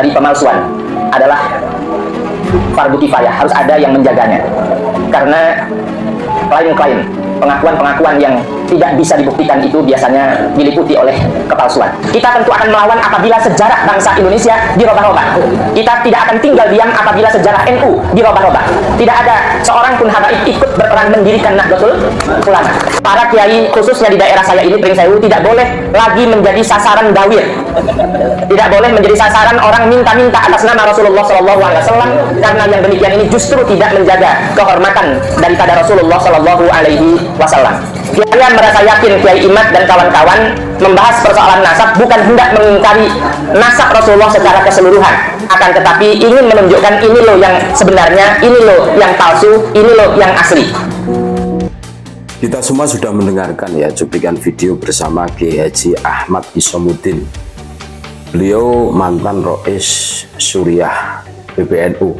dari pemalsuan adalah fardu kifayah, harus ada yang menjaganya. Karena klien-klien, pengakuan-pengakuan yang tidak bisa dibuktikan itu biasanya diliputi oleh kepalsuan. Kita tentu akan melawan apabila sejarah bangsa Indonesia dirobah-robah. Kita tidak akan tinggal diam apabila sejarah NU dirobah-robah. Tidak ada seorang pun habaib ikut berperan mendirikan Nahdlatul Ulama. Para kiai khususnya di daerah saya ini, Pringsewu, tidak boleh lagi menjadi sasaran dawir. Tidak boleh menjadi sasaran orang minta-minta atas nama Rasulullah SAW, karena yang demikian ini justru tidak menjaga kehormatan daripada Rasulullah SAW. Saya merasa yakin Kiai Imad dan kawan-kawan membahas persoalan nasab bukan hendak mengingkari nasab Rasulullah secara keseluruhan, akan tetapi ingin menunjukkan ini loh yang sebenarnya, ini loh yang palsu, ini loh yang asli. Kita semua sudah mendengarkan ya cuplikan video bersama Kiai Haji Ahmad Isomuddin. Beliau mantan Rois Suriah PBNU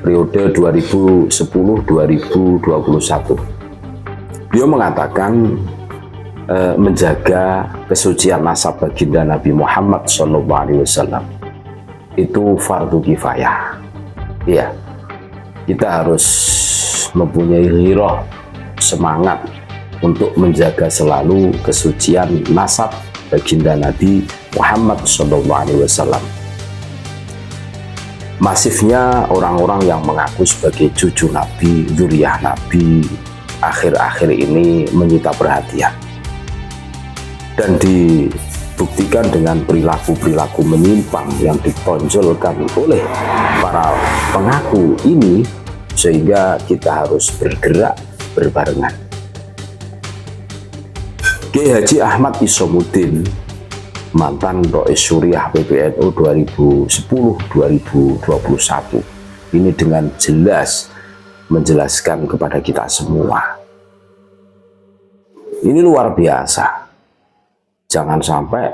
periode 2010-2021. Beliau mengatakan menjaga kesucian nasab baginda Nabi Muhammad SAW itu fardu kifayah. Iya, kita harus mempunyai ghairah, semangat untuk menjaga selalu kesucian nasab baginda Nabi Muhammad SAW. Masifnya orang-orang yang mengaku sebagai cucu Nabi, dzurriyyah Nabi, akhir-akhir ini menyita perhatian dan dibuktikan dengan perilaku-perilaku menyimpang yang ditonjolkan oleh para pengaku ini, sehingga kita harus bergerak berbarengan. Kiai Haji Ahmad Isomuddin, mantan Rois Suriah PBNU 2010-2021, ini dengan jelas menjelaskan kepada kita semua, ini luar biasa. Jangan sampai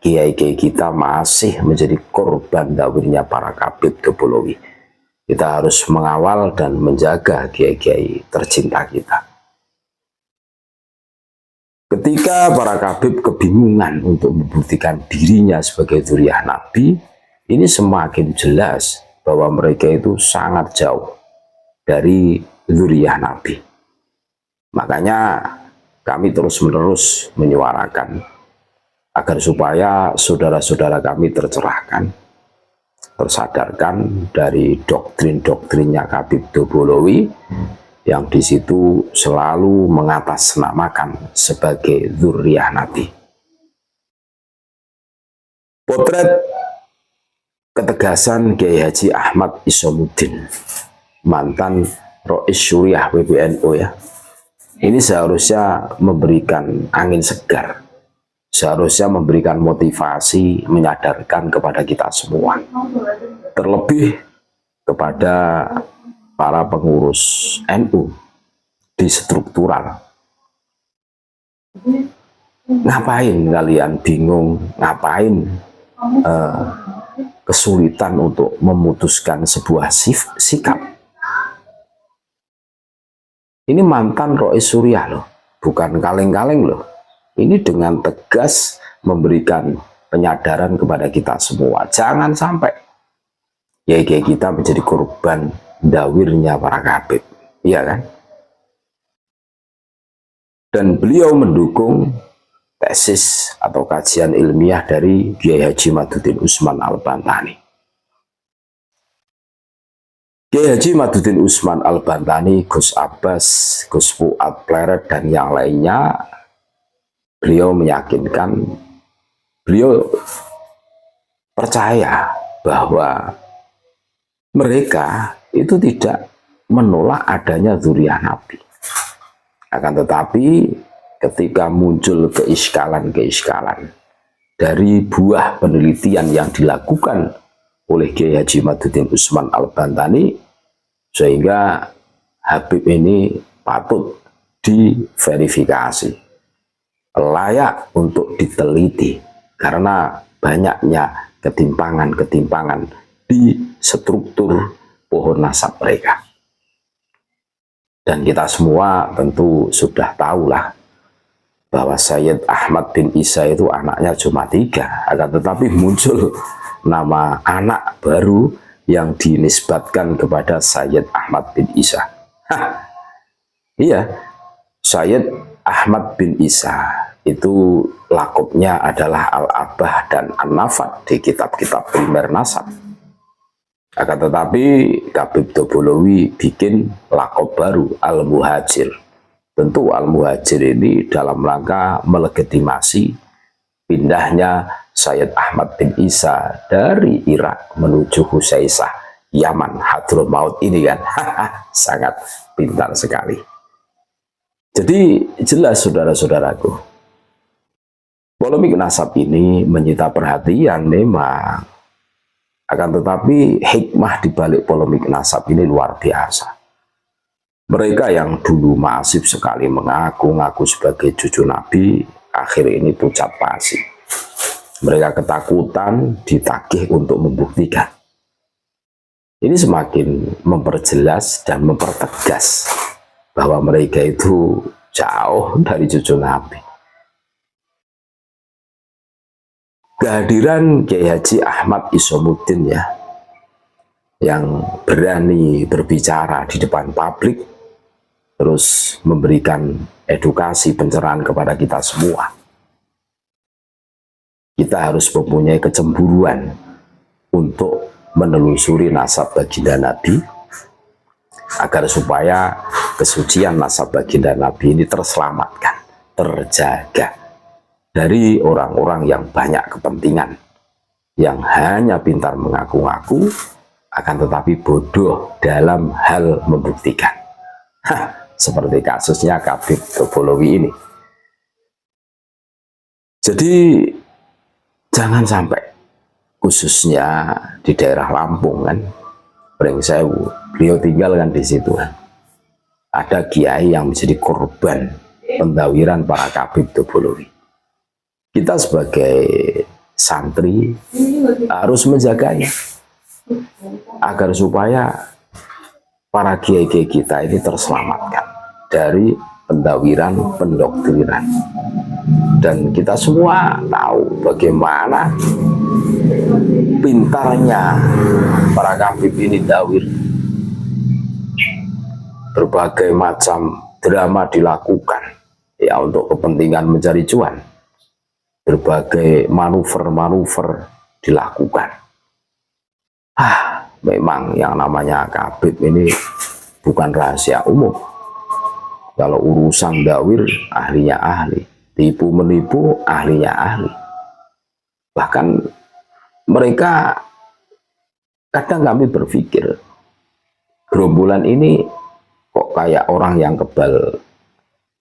kiai-kiai kita masih menjadi korban dawirnya para kabid kebolowi. Kita harus mengawal dan menjaga kiai-kiai tercinta kita. Ketika para kabid kebingungan untuk membuktikan dirinya sebagai dzurriyyah Nabi, ini semakin jelas bahwa mereka itu sangat jauh dari dzurriyyah Nabi. Makanya kami terus-menerus menyuarakan agar supaya saudara-saudara kami tercerahkan, tersadarkan dari doktrin-doktrinnya Habib Dobolowi yang di situ selalu mengatasnamakan sebagai dzurriyyah Nabi. Potret ketegasan Kiai Haji Ahmad Isomuddin, mantan Rois Suriah PBNU ya, ini seharusnya memberikan angin segar, seharusnya memberikan motivasi, menyadarkan kepada kita semua, terlebih kepada para pengurus NU di struktural. Ngapain kalian bingung, ngapain kesulitan untuk memutuskan sebuah sikap? Ini mantan Rois Suriah loh, bukan kaleng-kaleng loh. Ini dengan tegas memberikan penyadaran kepada kita semua. Jangan sampai kiai-kiai kita menjadi korban dawirnya para kabid, iya kan? Dan beliau mendukung tesis atau kajian ilmiah dari Kiai Haji Maduddin Usman Al-Bantani. Kiai Haji Maduddin Usman Al-Bantani, Gus Abbas, Gus Fuad Pleret, dan yang lainnya, beliau meyakinkan, beliau percaya bahwa mereka itu tidak menolak adanya dzurriyyah Nabi. Akan tetapi ketika muncul keiskalan-keiskalan dari buah penelitian yang dilakukan oleh Kiai Haji Maduddin Usman Al-Bantani, sehingga Habib ini patut diverifikasi, layak untuk diteliti, karena banyaknya ketimpangan-ketimpangan di struktur pohon nasab mereka. Dan kita semua tentu sudah tahulah bahwa Sayyid Ahmad bin Isa itu anaknya cuma 3, akan tetapi muncul nama anak baru yang dinisbatkan kepada Sayyid Ahmad bin Isa. Iya, Sayyid Ahmad bin Isa itu lakopnya adalah Al-Abah dan An-Nafat di kitab-kitab primer nasab. Akan tetapi Habib Tobolowi bikin lakop baru Al-Muhajir. Tentu Al-Muhajir ini dalam rangka melegitimasi pindahnya Sayyid Ahmad bin Isa dari Irak menuju Husaisah, Yaman, Hadramaut ini kan. Sangat pintar sekali. Jadi jelas saudara-saudaraku, polemik nasab ini menyita perhatian memang. Akan tetapi hikmah di balik polemik nasab ini luar biasa. Mereka yang dulu masif sekali mengaku-ngaku sebagai cucu Nabi, akhir ini pucat pasi. Mereka ketakutan, ditagih untuk membuktikan. Ini semakin memperjelas dan mempertegas bahwa mereka itu jauh dari cucu Nabi. Kehadiran Kiai Haji Ahmad Isomuddin ya, yang berani berbicara di depan publik, terus memberikan edukasi pencerahan kepada kita semua. Kita harus mempunyai kecemburuan untuk menelusuri nasab baginda Nabi, agar supaya kesucian nasab baginda Nabi ini terselamatkan, terjaga dari orang-orang yang banyak kepentingan, yang hanya pintar mengaku-ngaku, akan tetapi bodoh dalam hal membuktikan. Seperti kasusnya Habib Tobolowi ini. Jadi jangan sampai, khususnya di daerah Lampung kan, Pringsewu, beliau tinggal kan di situ kan, ada kiai yang menjadi korban pendawiran para Habib Tobolowi. Kita sebagai santri harus menjaganya agar supaya para kiai-kiai kita ini terselamatkan dari pendawiran, pendoktrinan. Dan kita semua tahu bagaimana pintarnya para Habib ini dawir. Berbagai macam drama dilakukan ya untuk kepentingan mencari cuan. Berbagai manuver-manuver dilakukan. Memang yang namanya Habib ini bukan rahasia umum. Kalau urusan dawir, ahlinya ahli. Tipu menipu, ahlinya ahli. Bahkan mereka, kadang kami berpikir, gerombolan ini kok kayak orang yang kebal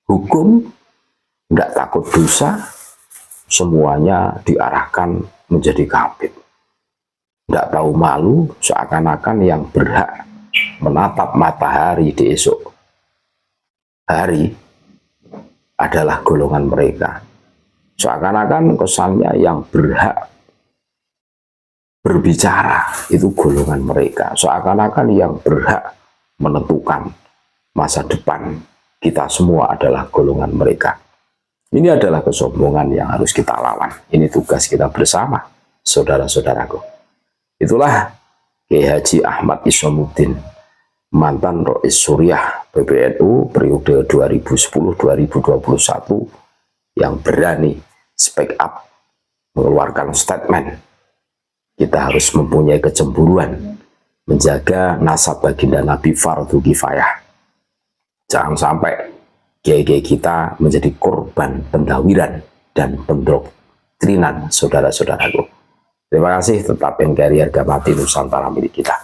hukum, nggak takut dosa, semuanya diarahkan menjadi Habib. Tidak tahu malu, seakan-akan yang berhak menatap matahari di esok hari adalah golongan mereka. Seakan-akan kesannya yang berhak berbicara itu golongan mereka. Seakan-akan yang berhak menentukan masa depan kita semua adalah golongan mereka. Ini adalah kesombongan yang harus kita lawan. Ini tugas kita bersama, saudara-saudaraku. Itulah Kiai Haji Ahmad Isomuddin, mantan Rois Suriah PBNU periode 2010-2021, yang berani speak up, mengeluarkan statement. Kita harus mempunyai kecemburuan, menjaga nasab baginda Nabi fardu kifayah. Jangan sampai kiai-kiai kita menjadi korban pendawiran dan pendoktrinan, saudara-saudaraku. Terima kasih, tetap NKRI harga mati Nusantara milik kita.